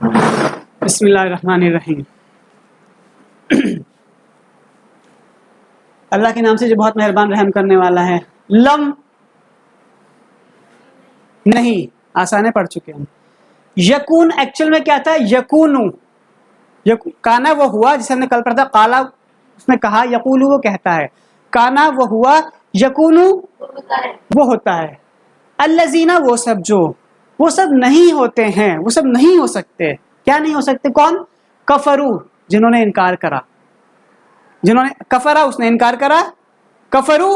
بسم اللہ الرحمن الرحیم. اللہ کے نام سے جو بہت مہربان رحم کرنے والا ہے. لم نہیں، آسانے پڑھ چکے ہیں. یکون ایکچوئل میں کیا تھا؟ یکونو. کانا وہ ہوا، جسے ہم نے کل پڑھا تھا. قالا اس نے کہا، یقولو وہ کہتا ہے. کانا وہ ہوا، یکونو وہ ہوتا ہے. الذین وہ سب جو، وہ سب نہیں ہوتے ہیں، وہ سب نہیں ہو سکتے. کیا نہیں ہو سکتے؟ کون؟ کفرو، جنہوں نے انکار کرا. جنہوں نے کفرا، اس نے انکار کرا. کفرو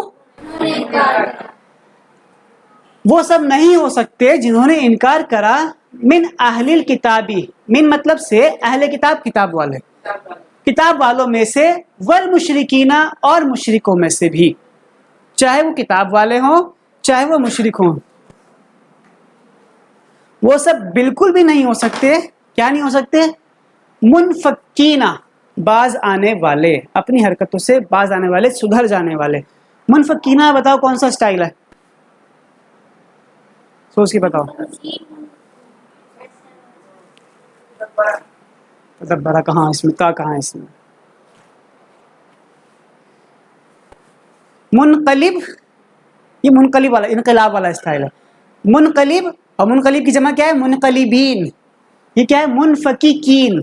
وہ سب نہیں ہو سکتے جنہوں نے انکار کرا. من اہل الکتابی، من مطلب سے اہل کتاب، کتاب والے، کتاب والوں میں سے. والمشرکین اور مشرکوں میں سے بھی، چاہے وہ کتاب والے ہوں چاہے وہ مشرک ہوں. وہ سب بالکل بھی نہیں ہو سکتے. کیا نہیں ہو سکتے؟ منفکین، باز آنے والے، اپنی حرکتوں سے باز آنے والے، سدھر جانے والے. منفکین بتاؤ کون سا سٹائل ہے؟ سوچ کے بتاؤ. تدبرہ کہاں اس میں، تا کہاں ہے اس میں؟ منقلب، یہ منقلب والا، انقلاب والا اسٹائل ہے. منقلب، اور منقلب کی جمع کیا ہے؟ منقلبین. یہ کیا ہے؟ منفکین.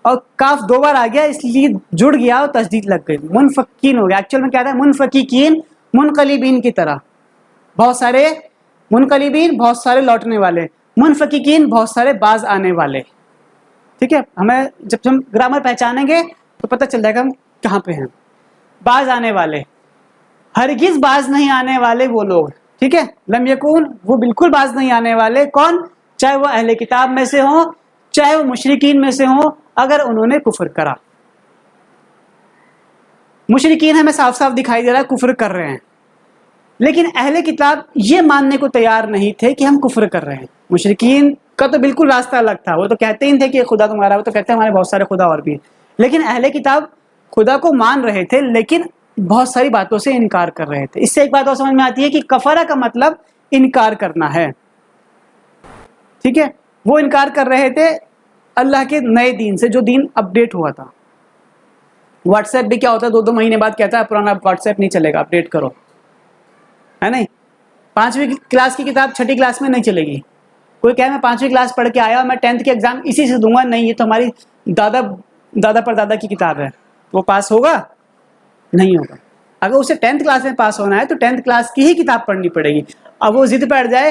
اور کاف دو بار آ گیا اس لیے جڑ گیا اور تشدید لگ گئی، منفکین ہو گیا. ایکچوئل میں کیا تھا؟ منفکین، منقلبین کی طرح. بہت سارے منقلبین، بہت سارے لوٹنے والے. منفکین، بہت سارے باز آنے والے. ٹھیک ہے، ہمیں جب ہم گرامر پہچانیں گے تو پتہ چل جائے گا ہم کہاں پہ ہیں. باز آنے والے، ہرگز باز نہیں آنے والے وہ لوگ. ٹھیک ہے، لم یکون، وہ بالکل باز نہیں آنے والے. کون؟ چاہے وہ اہل کتاب میں سے ہوں چاہے وہ مشرکین میں سے ہوں، اگر انہوں نے کفر کرا. مشرکین ہمیں صاف صاف دکھائی دے رہا ہے کفر کر رہے ہیں، لیکن اہل کتاب یہ ماننے کو تیار نہیں تھے کہ ہم کفر کر رہے ہیں. مشرکین کا تو بالکل راستہ الگ تھا، وہ تو کہتے ہی تھے کہ خدا تمہارا، وہ تو کہتے ہیں ہمارے بہت سارے خدا اور بھی ہیں. لیکن اہل کتاب خدا کو مان رہے تھے لیکن بہت ساری باتوں سے انکار کر رہے تھے. اس سے ایک بات اور سمجھ میں آتی ہے کہ کفرہ کا مطلب انکار کرنا ہے. ٹھیک ہے، وہ انکار کر رہے تھے اللہ کے نئے دین سے، جو دین اپڈیٹ ہوا تھا. واٹس ایپ بھی کیا ہوتا ہے؟ 2 مہینے بعد کہتا ہے پرانا واٹس ایپ نہیں چلے گا، اپڈیٹ کرو. ہے نہیں؟ 5ویں کلاس کی کتاب 6ٹھی کلاس میں نہیں چلے گی. کوئی کہے میں 5ویں کلاس پڑھ کے آیا اور میں 10th کے ایگزام اسی سے دوں گا، نہیں، یہ تو ہماری دادا پر دادا کی کتاب ہے. وہ پاس ہوگا؟ نہیں ہوگا. اگر اسے 10th کلاس میں پاس ہونا ہے تو 10th کلاس کی ہی کتاب پڑھنی پڑے گی. اب وہ ضد پہ اڑ جائے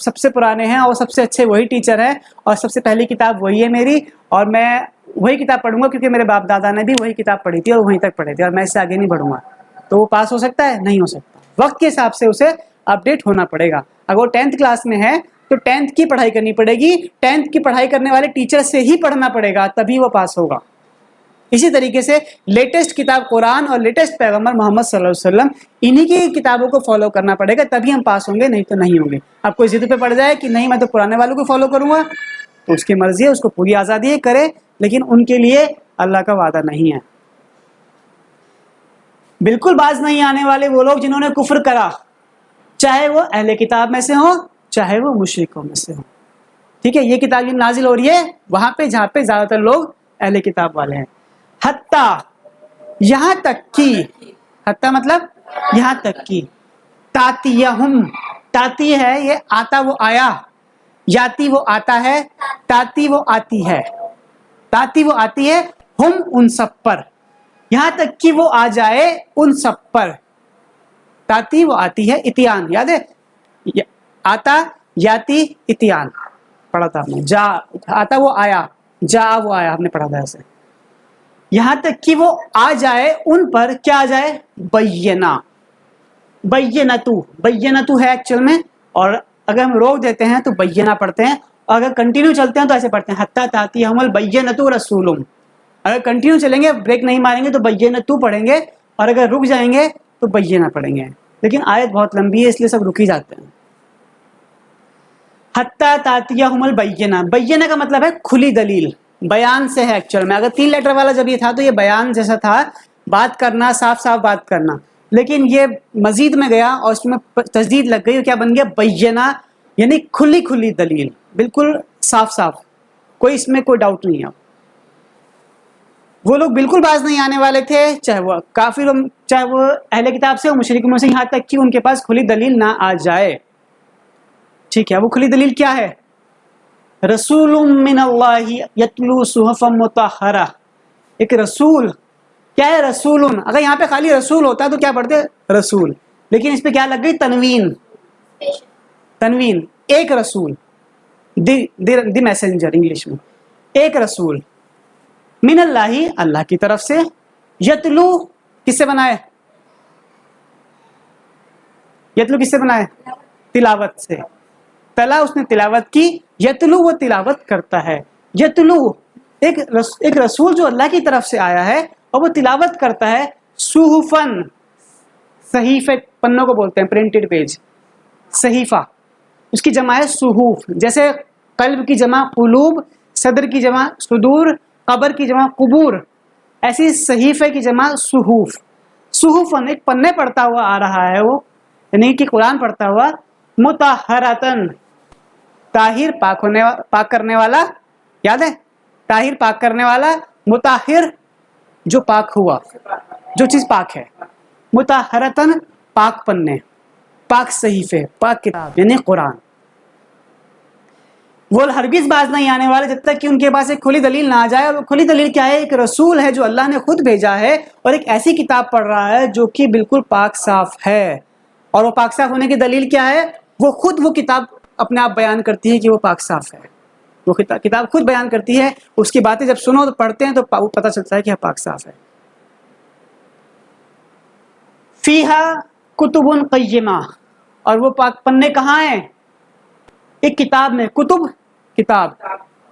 سب سے پرانے ہیں اور سب سے اچھے وہی ٹیچر ہیں اور سب سے پہلی کتاب وہی ہے میری، اور میں وہی کتاب پڑھوں گا کیونکہ میرے باپ دادا نے بھی وہی کتاب پڑھی تھی اور وہیں تک پڑھے تھے اور میں اس سے آگے نہیں بڑھوں گا. تو وہ پاس ہو سکتا ہے؟ نہیں ہو سکتا. وقت کے حساب سے اسے اپڈیٹ ہونا پڑے گا. اگر وہ 10th کلاس میں ہے تو 10th کی پڑھائی کرنی پڑے گی. 10th کی پڑھائی کرنے والے ٹیچر سے ہی پڑھنا پڑے گا، تبھی وہ پاس ہوگا. اسی طریقے سے لیٹسٹ کتاب قرآن اور لیٹسٹ پیغمبر محمد صلی اللہ علیہ وسلم، انہی کی کتابوں کو فالو کرنا پڑے گا، تبھی ہم پاس ہوں گے، نہیں تو نہیں ہوں گے. اب کوئی ضد پہ پڑ جائے کہ نہیں میں تو پرانے والوں کو فالو کروں گا، تو اس کی مرضی ہے، اس کو پوری آزادی ہے، کرے، لیکن ان کے لیے اللہ کا وعدہ نہیں ہے. بالکل باز نہیں آنے والے وہ لوگ جنہوں نے کفر کرا، چاہے وہ اہل کتاب میں سے ہوں چاہے وہ مشرکوں میں سے ہوں. ٹھیک ہے، یہ کتاب نازل ہو رہی ہے وہاں پہ جہاں پہ زیادہ تر لوگ اہل کتاب والے ہیں. حتیٰ، یہاں تک کی، حتیٰ مطلب یہاں تک کی. تاتیہم، تاتی ہے یہ آتا وہ آیا، یاتی وہ آتا ہے، تاتی وہ آتی ہے. تاتی وہ آتی ہے، ہم ان سب پر، یہاں تک کہ وہ آ جائے ان سب پر. تاتی وہ آتی ہے، اتیان یاد ہے؟ آتا، یاتی، اتیان پڑھا تھا ہم نے. جا آتا وہ آیا، جا وہ آیا، ہم نے پڑھا تھا ایسے. یہاں تک کہ وہ آ جائے ان پر، کیا آ جائے؟ بینہ. بینتو، بینتو ہے ایکچوئل میں، اور اگر ہم روک دیتے ہیں تو بینہ پڑھتے ہیں، اور اگر کنٹینیو چلتے ہیں تو ایسے پڑھتے ہیں حتیٰ تاتیہم البینۃ رسولہم. اگر کنٹینیو چلیں گے، بریک نہیں ماریں گے تو بینتو پڑھیں گے، اور اگر رک جائیں گے تو بینہ پڑھیں گے. لیکن آیت بہت لمبی ہے اس لیے سب رک ہی جاتے ہیں. حتیٰ تاتیہم البینہ، بینہ کا مطلب ہے کھلی دلیل، بیان سے ہے ایکچوئل میں. اگر 3 لیٹر والا جب یہ تھا تو یہ بیان جیسا تھا، بات کرنا، صاف صاف بات کرنا. لیکن یہ مزید میں گیا اور اس میں تشدید لگ گئی، کیا بن گیا؟ بینہ، یعنی کھلی کھلی دلیل. بالکل صاف صاف، کوئی اس میں کوئی ڈاؤٹ نہیں ہے. وہ لوگ بالکل باز نہیں آنے والے تھے، چاہے وہ کافر ہو، چاہے وہ اہل کتاب سے ہو، مشرکین میں سے، یہاں تک کہ ان کے پاس کھلی دلیل نہ آ جائے. ٹھیک ہے، وہ کھلی دلیل کیا ہے؟ رسول من اللہ یتلو صحفا مطہرہ. ایک رسول کیا ہے؟ رسول. اگر یہاں پہ خالی رسول ہوتا تو کیا پڑھتے؟ رسول. لیکن اس پہ کیا لگ گئی؟ تنوین. تنوین. ایک رسول، دی میسنجر انگلش میں. ایک رسول من اللہ، اللہ کی طرف سے. یتلو کس سے بنائے؟ یتلو کس سے بنائے؟ تلاوت سے. تلا اس نے تلاوت کی، یتلو وہ تلاوت کرتا ہے. یتلو ایک رسول جو اللہ کی طرف سے آیا ہے اور وہ تلاوت کرتا ہے. صحفن، صحیفے پنوں کو بولتے ہیں، پرنٹڈ پیج. صحیفہ اس کی جمع ہے صحوف. جیسے قلب کی جمع قلوب، صدر کی جمع صدور، قبر کی جمع قبور، ایسی صحیفے کی جمع صحوف. صحفن ایک پنے پڑھتا ہوا آ رہا ہے وہ، یعنی کہ قرآن پڑھتا ہوا. مطہرتن طاہر، پاک کرنے والا. یاد ہے؟ طاہر پاک کرنے والا. مطہر جو پاک ہوا، جو چیز پاک ہے. مطہرتن پاک پنے، پاک صحیفے، پاک کتاب یعنی قرآن. وہ ہرگز باز نہیں آنے والے جب تک کہ ان کے پاس ایک کھلی دلیل نہ آ جائے. اور وہ کھلی دلیل کیا ہے؟ ایک رسول ہے جو اللہ نے خود بھیجا ہے اور ایک ایسی کتاب پڑھ رہا ہے جو کہ بالکل پاک صاف ہے. اور وہ پاک صاف ہونے کی دلیل کیا ہے؟ وہ خود وہ کتاب اپنے آپ بیان کرتی ہے کہ وہ پاک صاف ہے. وہ کتاب خود بیان کرتی ہے. اس کی باتیں جب سنو تو پڑھتے ہیں تو پتہ چلتا ہے کہ پاک صاف ہے. فیہا کتب قیمہ، اور وہ پاک پنے کہاں ہیں؟ ایک کتاب میں. کتب کتاب،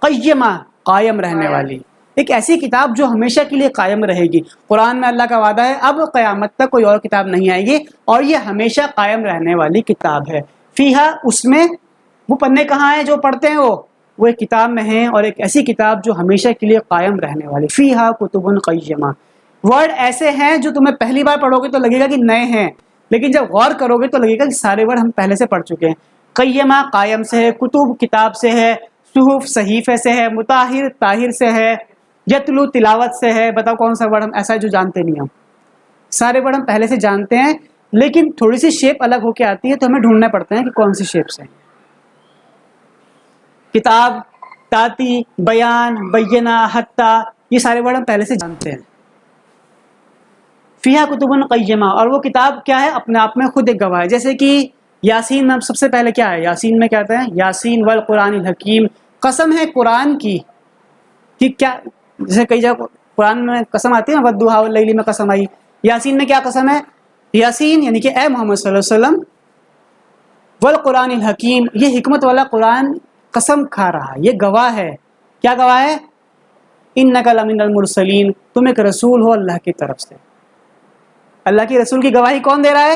قیمہ قائم رہنے والی. ایک ایسی کتاب جو ہمیشہ کے لیے قائم رہے گی. قرآن میں اللہ کا وعدہ ہے اب قیامت تک کوئی اور کتاب نہیں آئے گی اور یہ ہمیشہ قائم رہنے والی کتاب ہے. فیہا اس میں، وہ پنے کہاں ہیں جو پڑھتے ہیں وہ ایک کتاب میں ہیں، اور ایک ایسی کتاب جو ہمیشہ کے لیے قائم رہنے والی. فیہا کتب قیمہ. ورڈ ایسے ہیں جو تمہیں پہلی بار پڑھو گے تو لگے گا کہ نئے ہیں، لیکن جب غور کرو گے تو لگے گا کہ سارے ورڈ ہم پہلے سے پڑھ چکے ہیں. قیمہ قائم سے ہے، کتب کتاب سے ہے، صحف صحیفے سے ہے، مطہر طاہر سے ہے، یتلو تلاوت سے ہے. بتاؤ کون سا ورڈ ہم ایسا ہے جو جانتے نہیں ہم؟ سارے ورڈ ہم پہلے سے جانتے ہیں، لیکن تھوڑی سی شیپ الگ ہو کے آتی ہے تو ہمیں ڈھونڈنے پڑتے ہیں کہ کون سی شیپ سے. کتاب، تاتی، بیان، بینہ، حتی، یہ سارے ورڈ ہم پہلے سے جانتے ہیں. فیہا کتب قیمہ، اور وہ کتاب کیا ہے؟ اپنے آپ میں خود ایک گواہ ہے. جیسے کہ یاسین میں سب سے پہلے کیا ہے؟ یاسین میں کیا کہتے ہیں؟ یاسین والقرآن الحکیم. قسم ہے قرآن کی کہ کیا، جیسے کئی جگہ قرآن میں قسم آتی ہے نا، والضحیٰ واللیل میں قسم آئی. یاسین میں کیا قسم ہے؟ یاسین یعنی کہ اے محمد صلی اللہ علیہ وسلم، والقرآن الحکیم، یہ حکمت والا قرآن قسم کھا رہا ہے، یہ گواہ ہے. کیا گواہ ہے؟ انک لمن المرسلین، تم ایک رسول ہو اللہ کی طرف سے. اللہ کی رسول کی گواہی کون دے رہا ہے؟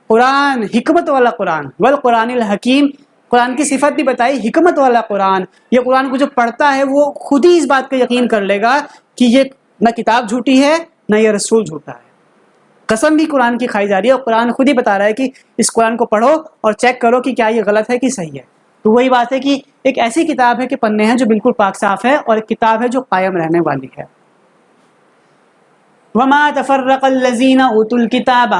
قرآن، حکمت والا قرآن. والقرآن الحکیم، قرآن کی صفت بھی بتائی، حکمت والا قرآن. یہ قرآن کو جو پڑھتا ہے وہ خود ہی اس بات کا یقین کر لے گا کہ یہ نہ کتاب جھوٹی ہے نہ یہ رسول جھوٹا ہے. قسم بھی قرآن کی کھائی جا رہی ہے اور قرآن خود ہی بتا رہا ہے کہ اس قرآن کو پڑھو اور چیک کرو کہ کیا یہ غلط ہے کہ صحیح ہے. تو وہی بات ہے کہ ایک ایسی کتاب ہے کہ پنے ہیں جو بالکل پاک صاف ہے، اور ایک کتاب ہے جو قائم رہنے والی ہے. وما تفرق الذين اوتوا الكتاب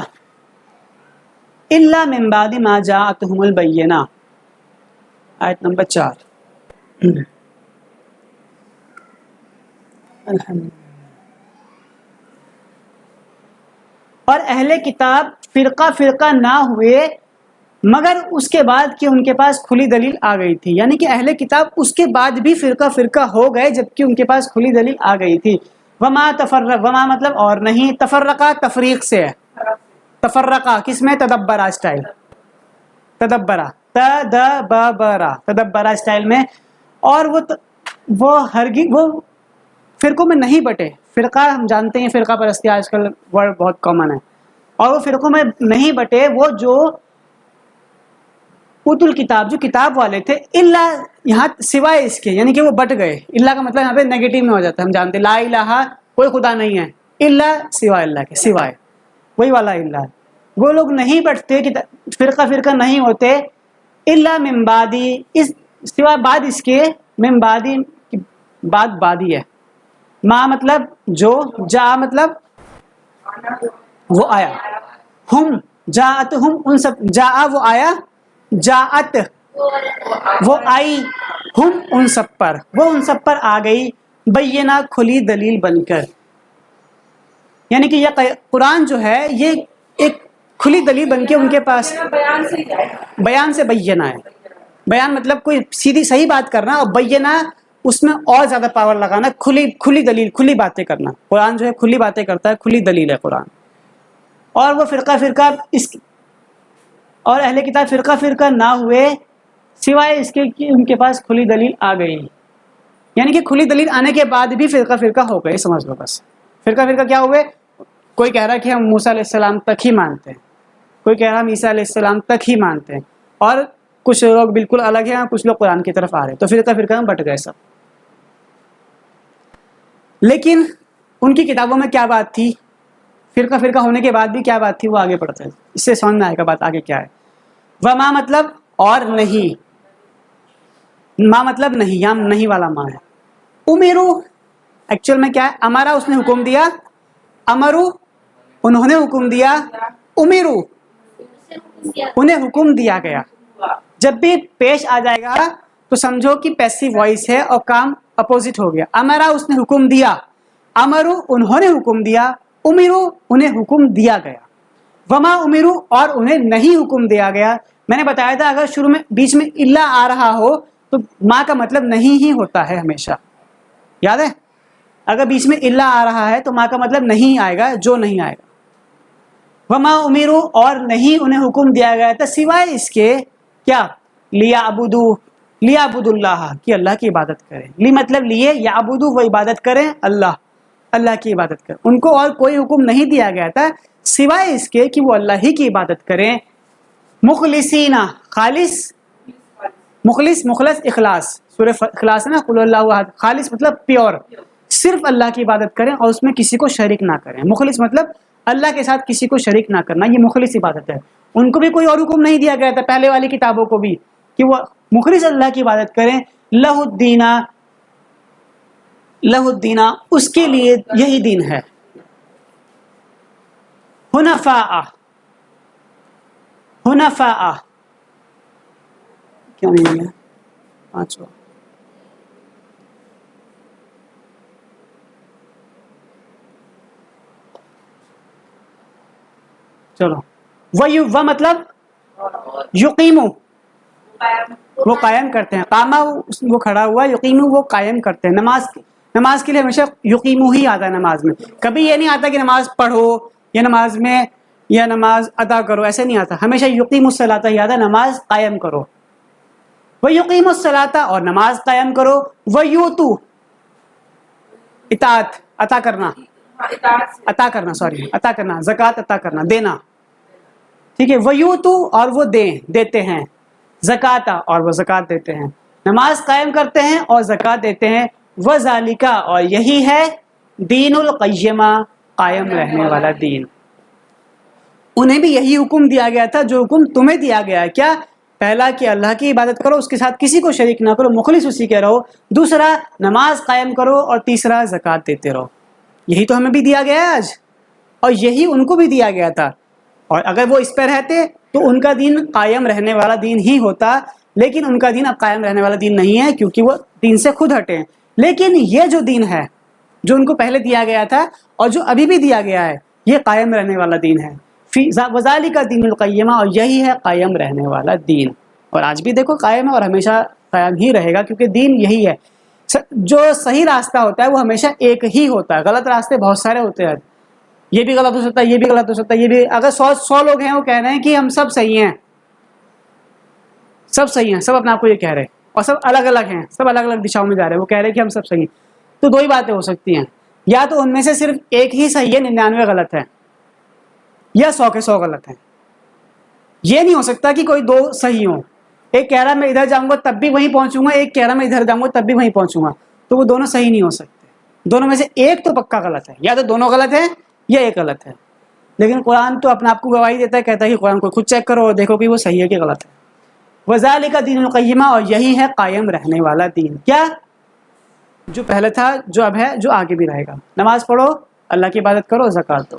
الا من بعد ما جاءتهم البینہ. آیت نمبر 4. اور اہل کتاب فرقہ فرقہ نہ ہوئے مگر اس کے بعد کہ ان کے پاس کھلی دلیل آ گئی تھی. یعنی کہ اہل کتاب اس کے بعد بھی فرقہ فرقہ ہو گئے جبکہ ان کے پاس کھلی دلیل آ گئی تھی. وما تفرق، وما مطلب اور نہیں، تفرقہ تفریق سے ہے. تفرقہ کس میں؟ تدبرہ اسٹائل. تدبرہ، تدبرہ، تدبرہ اسٹائل میں. اور وہ ہرگز وہ فرقوں میں نہیں بٹے. فرقہ ہم جانتے ہیں، فرقہ پرستی آج کل ورڈ بہت کامن ہے. اور وہ فرقوں میں نہیں بٹے، وہ جو اوت الکتاب، جو کتاب والے تھے، اللہ یہاں سوائے اس کے، یعنی کہ وہ بٹ گئے. اللہ کا مطلب یہاں پہ نیگیٹو میں ہو جاتا ہے. ہم جانتے لا الہ، کوئی خدا نہیں ہے، اللہ سوائے اللہ کے، سوائے وہی والا اللہ. وہ لوگ نہیں بٹتے کہ فرقہ فرقہ نہیں ہوتے. اللہ من بعد، اس سوائے بعد اس کے، من بعدی بعد بادی ہے، ما مطلب جو، جا مطلب وہ آیا، ہم جاءت ہم ان سب، جا وہ آیا، جاءت وہ آئی، ہم ان سب پر، وہ ان سب پر آ گئی، بینہ کھلی دلیل بن کر. یعنی کہ یہ قرآن جو ہے یہ ایک کھلی دلیل بن کے ان کے پاس، بیان سے بینہ ہے. بیان مطلب کوئی سیدھی صحیح بات کرنا، اور بینہ اس میں اور زیادہ پاور لگانا، کھلی دلیل، کھلی باتیں کرنا. قرآن جو ہے کھلی باتیں کرتا ہے، کھلی دلیل ہے قرآن. اور وہ فرقہ اس اور اہل کتاب فرقہ نہ ہوئے سوائے اس کے کہ ان کے پاس کھلی دلیل آ گئی. یعنی کہ کھلی دلیل آنے کے بعد بھی فرقہ ہو گئے، سمجھ لو بس. فرقہ کیا ہوئے؟ کوئی کہہ رہا ہے کہ ہم موسیٰ علیہ السلام تک ہی مانتے ہیں، کوئی کہہ رہا ہے ہم عیسیٰ علیہ السلام تک ہی مانتے ہیں، اور کچھ لوگ بالکل الگ ہیں، کچھ لوگ قرآن کی طرف آ رہے ہیں. تو فرقہ میں بٹ گئے سب. لیکن ان کی کتابوں میں کیا بات تھی؟ فرقہ ہونے کے بعد بھی کیا بات تھی، وہ آگے پڑھتے ہیں، اس سے سمجھ میں آئے گا بات آگے کیا ہے. وما مطلب اور نہیں، ما مطلب نہیں، یہاں نہیں والا ما ہے. امیرو ایکچوئل میں کیا ہے؟ امارا اس نے حکم دیا، امرو انہوں نے حکم دیا، امیرو انہیں حکم دیا گیا. جب بھی پیش آ جائے گا تو سمجھو کہ پیسیو وائس ہے اور کام اپوزٹ ہو گیا. امرا اس نے حکم دیا، امرو انہوں نے حکم دیا، امیرو انہیں حکم دیا گیا. وما امیرو اور انہیں نہیں حکم دیا گیا. میں نے بتایا تھا اگر شروع میں بیچ میں الا آ رہا ہو تو ما کا مطلب نہیں ہی ہوتا ہے ہمیشہ، یاد ہے؟ اگر بیچ میں الا آ رہا ہے تو ما کا مطلب نہیں آئے گا، جو نہیں آئے گا. وما امیرو اور نہیں انہیں حکم دیا گیا تھا سوائے اس کے کیا، لیعبدوا اللہ کہ اللہ کی عبادت کریں. لی مطلب لیے، یعبدو وہ عبادت کریں، اللہ کی عبادت کریں. ان کو اور کوئی حکم نہیں دیا گیا تھا سوائے اس کے کہ وہ اللہ ہی کی عبادت کریں. مخلصین خالص، مخلص اخلاص، سورہ اخلاص ہے نا، قل اللہ احد. خالص مطلب پیور، صرف اللہ کی عبادت کریں اور اس میں کسی کو شریک نہ کریں. مخلص مطلب اللہ کے ساتھ کسی کو شریک نہ کرنا، یہ مخلص عبادت ہے. ان کو بھی کوئی اور حکم نہیں دیا گیا تھا پہلے والی کتابوں کو بھی کہ وہ مخلص اللہ کی عبادت کریں. لہ الدینہ اس کے لیے یہی دین ہے. حنفاء کیا میننگ ہے؟ پانچواں چلو. وہ مطلب یقیمو وہ قائم کرتے ہیں، قامہ وہ کھڑا ہوا، یقیمو وہ قائم کرتے ہیں. نماز کے لیے ہمیشہ یقیمو ہی آتا ہے. نماز میں کبھی یہ نہیں آتا کہ نماز پڑھو یا نماز میں یا نماز ادا کرو، ایسے نہیں آتا. ہمیشہ یقیموا الصلاۃ ہی آتا ہے، نماز قائم کرو. ویقیموا الصلاۃ اور نماز قائم کرو. ویؤتوا اطاعت، عطا کرنا، زکوٰۃ عطا کرنا، دینا. ٹھیک ہے. ویؤتوا اور وہ دیتے ہیں، زکوٰۃ اور وہ زکوٰۃ دیتے ہیں. نماز قائم کرتے ہیں اور زکوٰۃ دیتے ہیں. وذالک اور یہی ہے دین القیمہ قائم رہنے والا دین. انہیں بھی یہی حکم دیا گیا تھا جو حکم تمہیں دیا گیا ہے. کیا؟ پہلا کہ اللہ کی عبادت کرو، اس کے ساتھ کسی کو شریک نہ کرو، مخلص اسی کے رہو. دوسرا نماز قائم کرو، اور تیسرا زکوٰۃ دیتے رہو. یہی تو ہمیں بھی دیا گیا ہے آج، اور یہی ان کو بھی دیا گیا تھا. اور اگر وہ اس پہ رہتے تو ان کا دین قائم رہنے والا دین ہی ہوتا. لیکن ان کا دین اب قائم رہنے والا دین نہیں ہے کیونکہ وہ دین سے خود ہٹے ہیں. لیکن یہ جو دین ہے جو ان کو پہلے دیا گیا تھا اور جو ابھی بھی دیا گیا ہے، یہ قائم رہنے والا دین ہے. وذالک دین القیمہ اور یہی ہے قائم رہنے والا دین. اور آج بھی دیکھو قائم ہے اور ہمیشہ قائم ہی رہے گا کیونکہ دین یہی ہے. جو صحیح راستہ ہوتا ہے وہ ہمیشہ ایک ہی ہوتا ہے. غلط راستے بہت سارے ہوتے ہیں، یہ بھی غلط ہو سکتا ہے، یہ بھی غلط ہو سکتا ہے، یہ بھی. اگر 100 لوگ ہیں وہ کہہ رہے ہیں کہ ہم سب صحیح ہیں، سب اپنے آپ کو یہ کہہ رہے ہیں، اور سب الگ الگ ہیں، سب الگ الگ دشاؤں میں جا رہے ہیں، وہ کہہ رہے ہیں کہ ہم سب صحیح ہیں. تو دو ہی باتیں ہو سکتی ہیں، یا تو ان میں سے صرف ایک ہی صحیح ہے، 99 غلط ہے، یا 100 کے 100 غلط ہیں. یہ نہیں ہو سکتا کہ کوئی دو صحیح ہوں. ایک کہہ رہا میں ادھر جاؤں گا تب بھی وہیں پہنچوں گا، ایک کہہ رہا میں ادھر جاؤں گا تب بھی وہیں پہنچوں گا. تو وہ دونوں صحیح نہیں ہو سکتے. دونوں میں سے ایک تو پکا غلط ہے، یا تو دونوں غلط ہیں یا ایک غلط ہے. لیکن قرآن تو اپنے آپ کو گواہی دیتا ہے، کہتا ہے کہ قرآن کو خود چیک کرو اور دیکھو کہ وہ صحیح ہے کہ غلط ہے. وذالک دین القیمہ، اور یہی ہے قائم رہنے والا دین. کیا؟ جو پہلے تھا، جو اب ہے، جو آگے بھی رہے گا. نماز پڑھو، اللہ کی عبادت کرو، زکوٰۃ دو.